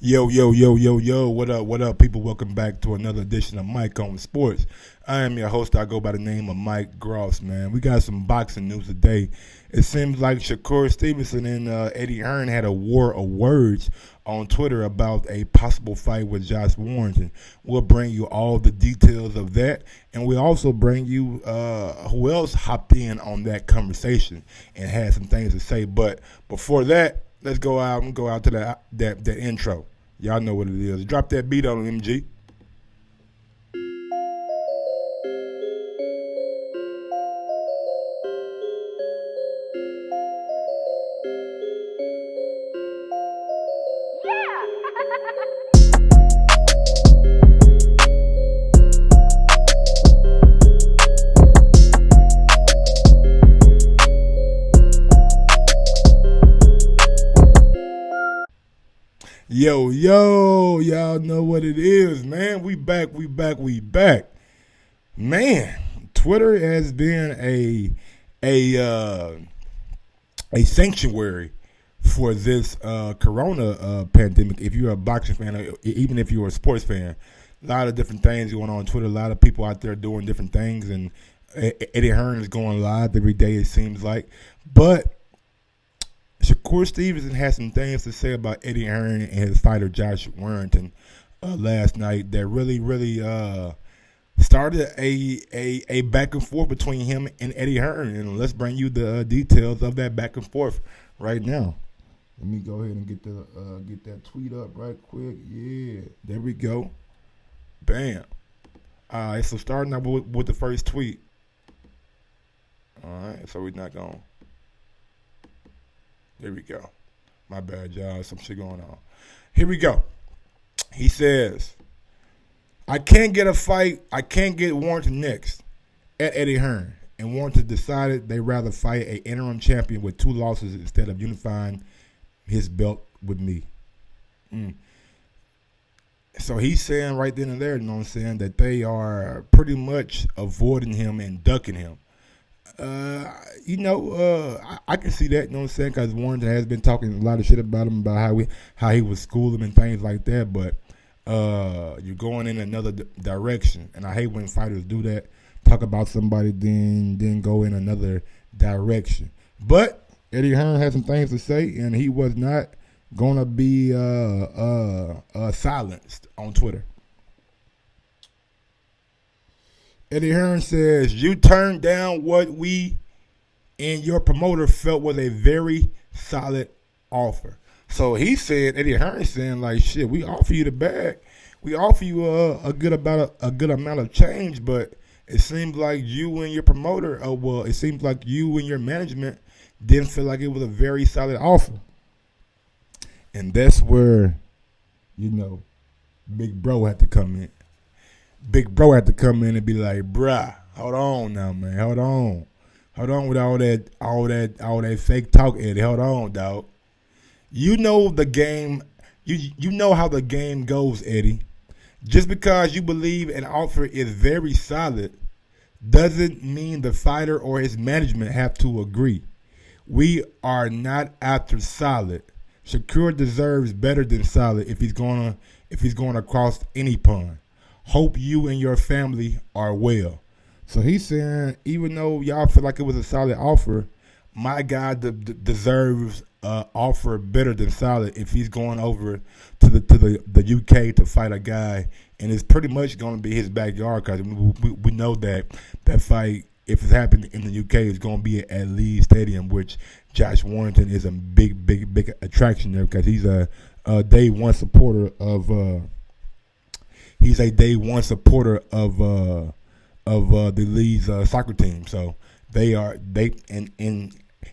Yo, yo, yo, yo, yo. What up, people? Welcome back to another edition of Mike on Sports. I am your host. I go by the name of Mike Gross, man. We got some boxing news today. It seems like Shakur Stevenson and Eddie Hearn had a war of words on Twitter about a possible fight with Josh Warrington. We'll bring you all the details of that, and we'll also bring you who else hopped in on that conversation and had some things to say. But before that, let's go out and go out to that intro. Y'all know what it is. Drop that beat on MG. Yo, yo, y'all know what it is, man. We back, we back, we back. Man, Twitter has been a sanctuary for this corona pandemic. If you're a boxing fan, or even if you're a sports fan, a lot of different things going on Twitter. A lot of people out there doing different things, and Eddie Hearn is going live every day. It seems like, but Shakur Stevenson had some things to say about Eddie Hearn and his fighter Josh Warrington last night that really started a back and forth between him and Eddie Hearn. And let's bring you the details of that back and forth right now. Let me go ahead and get that tweet up right quick. Yeah, there we go. Bam. All right, so starting out with the first tweet. All right, so we're not going. There we go. My bad, y'all. Some shit going on. Here we go. He says, I can't get a fight. I can't get Warrington next at Eddie Hearn. And Warrington decided they'd rather fight an interim champion with 2 losses instead of unifying his belt with me. So he's saying right then and there, you know what I'm saying, that they are pretty much avoiding him and ducking him. I can see that, you know what I'm saying, because Warrington has been talking a lot of shit about him, about how he was schooling and things like that, but you're going in another direction, and I hate when fighters do that, talk about somebody, then go in another direction. But Eddie Hearn had some things to say, and he was not going to be silenced on Twitter. Eddie Hearn says, you turned down what we and your promoter felt was a very solid offer. So he said, Eddie Hearn saying, like, shit, we offer you the bag. We offer you a good amount of change, but it seems like you and your promoter, it seems like you and your management didn't feel like it was a very solid offer. And that's where, Big Bro had to come in. Big Bro had to come in and be like, bruh, hold on now, man. Hold on with all that fake talk, Eddie. Hold on, dog. You know the game. You know how the game goes, Eddie. Just because you believe an offer is very solid doesn't mean the fighter or his management have to agree. We are not after solid. Shakur deserves better than solid if he's going to cross any pond. Hope you and your family are well. So he's saying, even though y'all feel like it was a solid offer, my guy deserves offer better than solid if he's going over to the UK to fight a guy, and it's pretty much going to be his backyard, because we know that fight, if it's happening in the UK, is going to be at Leeds Stadium, which Josh Warrington is a big attraction there, because he's a day one supporter of. He's a day one supporter of the Leeds soccer team. So in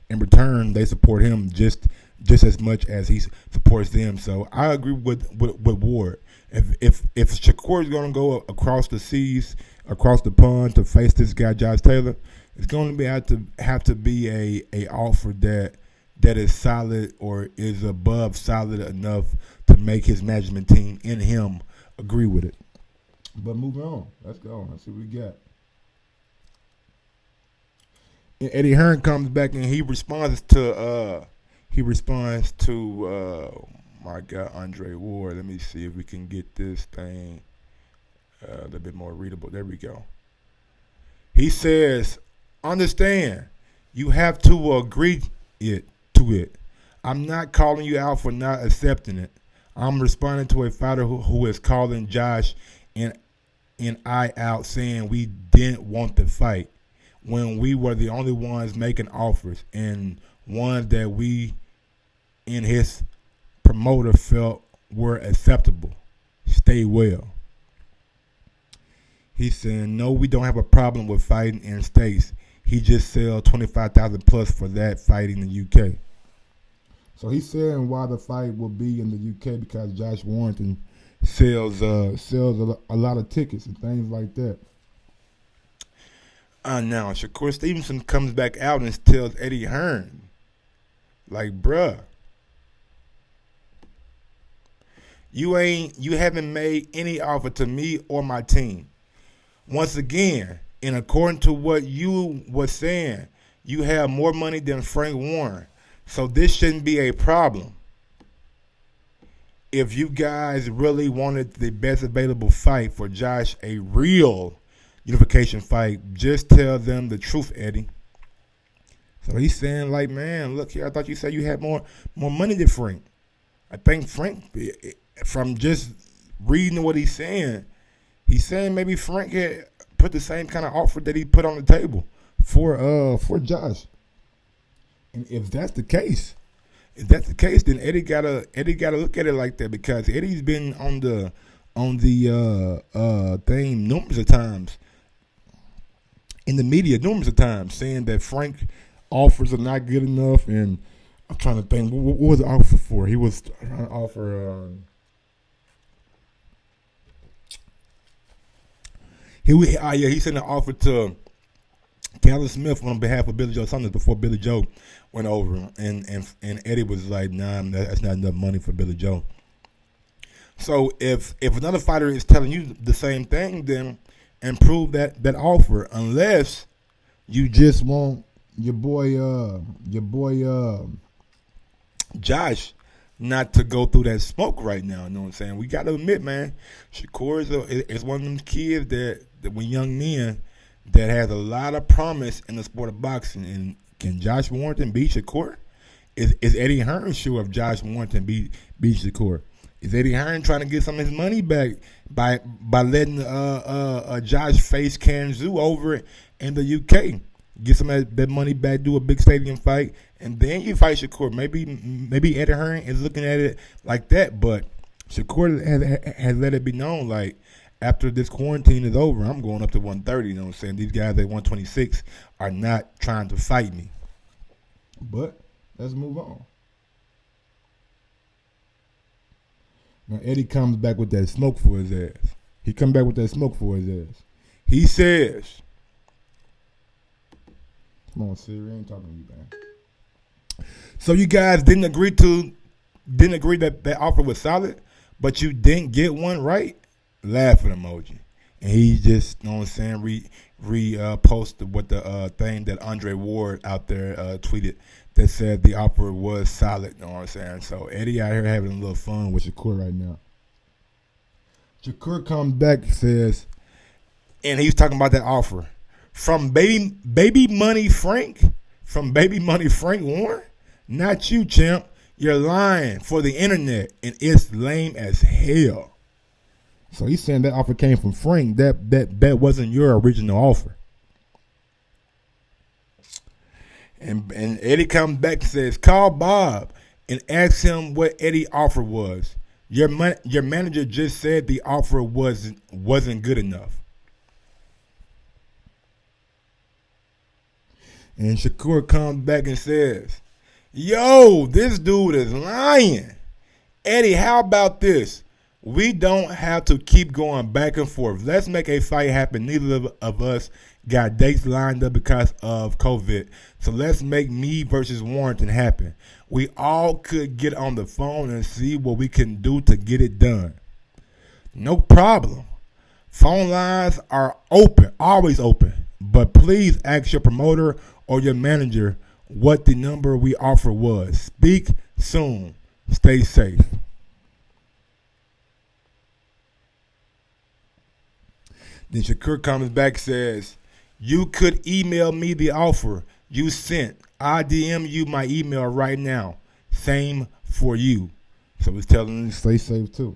return they support him just as much as he supports them. So I agree with Ward. If Shakur is going to go across the seas, across the pond to face this guy Josh Taylor, it's going to have to be a offer that is solid or is above solid enough to make his management team and him agree with it. But moving on. Let's go. Let's see what we got. And Eddie Hearn comes back and he responds to my guy Andre Ward. Let me see if we can get this thing a little bit more readable. There we go. He says, understand, you have to agree to it. I'm not calling you out for not accepting it. I'm responding to a fighter who is calling Josh and I out saying we didn't want the fight when we were the only ones making offers and ones that we and his promoter felt were acceptable. Stay well. He's saying, no, we don't have a problem with fighting in states. He just sell 25,000 plus for that fight in the UK. So he's saying why the fight will be in the UK because Josh Warrington sells a lot of tickets and things like that. Now Shakur Stevenson comes back out and tells Eddie Hearn, like, bruh, you haven't made any offer to me or my team. Once again, and according to what you were saying, you have more money than Frank Warren, so this shouldn't be a problem. If you guys really wanted the best available fight for Josh, a real unification fight, just tell them the truth, Eddie. So he's saying, like, man, look here, I thought you said you had more money than Frank. I think Frank, from just reading what he's saying maybe Frank had put the same kind of offer that he put on the table for Josh. And if that's the case, then Eddie gotta look at it like that, because Eddie's been on the thing numerous of times in the media, saying that Frank offers are not good enough. And I'm trying to think, what was the offer for? He was trying to offer. He sent an offer to Calvin Smith on behalf of Billy Joe Saunders before Billy Joe went over, and Eddie was like, nah, that's not enough money for Billy Joe. So if another fighter is telling you the same thing, then improve that offer, unless you just want your boy Josh not to go through that smoke right now. You know what I'm saying? We got to admit, man, Shakur is one of them kids that when young men that has a lot of promise in the sport of boxing. And can Josh Warrington beat Shakur? Is Eddie Hearn sure if Josh Warrington beat Shakur? Is Eddie Hearn trying to get some of his money back by letting Josh face Kanzu over in the UK? Get some of that money back, do a big stadium fight, and then you fight Shakur. Maybe Eddie Hearn is looking at it like that, but Shakur has let it be known, like, after this quarantine is over, I'm going up to 130. You know what I'm saying? These guys at 126 are not trying to fight me. But let's move on. Now Eddie comes back with that smoke for his ass. He says, come on, Siri, I ain't talking to you, man. So you guys didn't agree that that offer was solid, but you didn't get one, right? Laughing emoji. And he just, you know what I'm saying, reposted what the thing that Andre Ward out there tweeted that said the offer was solid, you know what I'm saying? So Eddie out here having a little fun with Shakur right now. Shakur comes back and says, and he's talking about that offer. From baby money Frank Warren? Not you, champ. You're lying for the internet, and it's lame as hell. So he's saying that offer came from Frank. That wasn't your original offer. And Eddie comes back and says, call Bob and ask him what Eddie's offer was. Your manager just said the offer wasn't good enough. And Shakur comes back and says, yo, this dude is lying. Eddie, how about this? We don't have to keep going back and forth. Let's make a fight happen. Neither of us got dates lined up because of COVID. So let's make me versus Warrington happen. We all could get on the phone and see what we can do to get it done. No problem. Phone lines are open, always open. But please ask your promoter or your manager what the number we offer was. Speak soon. Stay safe. Then Shakur comes back says, "You could email me the offer you sent. I DM you my email right now. Same for you." So he's telling him to stay safe too.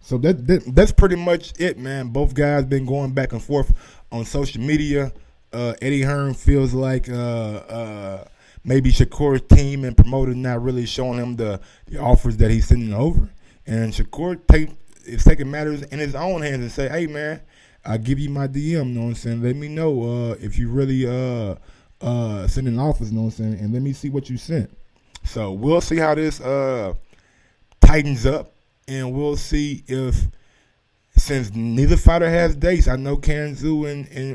So that's pretty much it, man. Both guys been going back and forth on social media. Eddie Hearn feels like maybe Shakur's team and promoter not really showing him the offers that he's sending over, and Shakur is taking matters in his own hands and say, "Hey, man, I'll give you my DM. You know what I'm saying? Let me know if you really sending offers. You know what I'm saying? And let me see what you sent." So we'll see how this tightens up, and we'll see if, since neither fighter has dates, I know Kanzu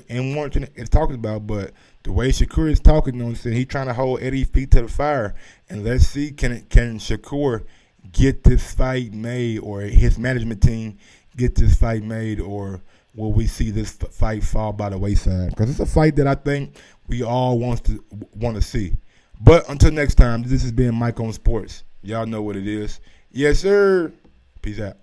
and Warrington is talking about, but the way Shakur is talking, you know what I'm saying, he's trying to hold Eddie's feet to the fire, and let's see, can Shakur get this fight made, or his management team get this fight made, or will we see this fight fall by the wayside? Because it's a fight that I think we all want to see. But until next time, this has been Mike on Sports. Y'all know what it is. Yes, sir. Peace out.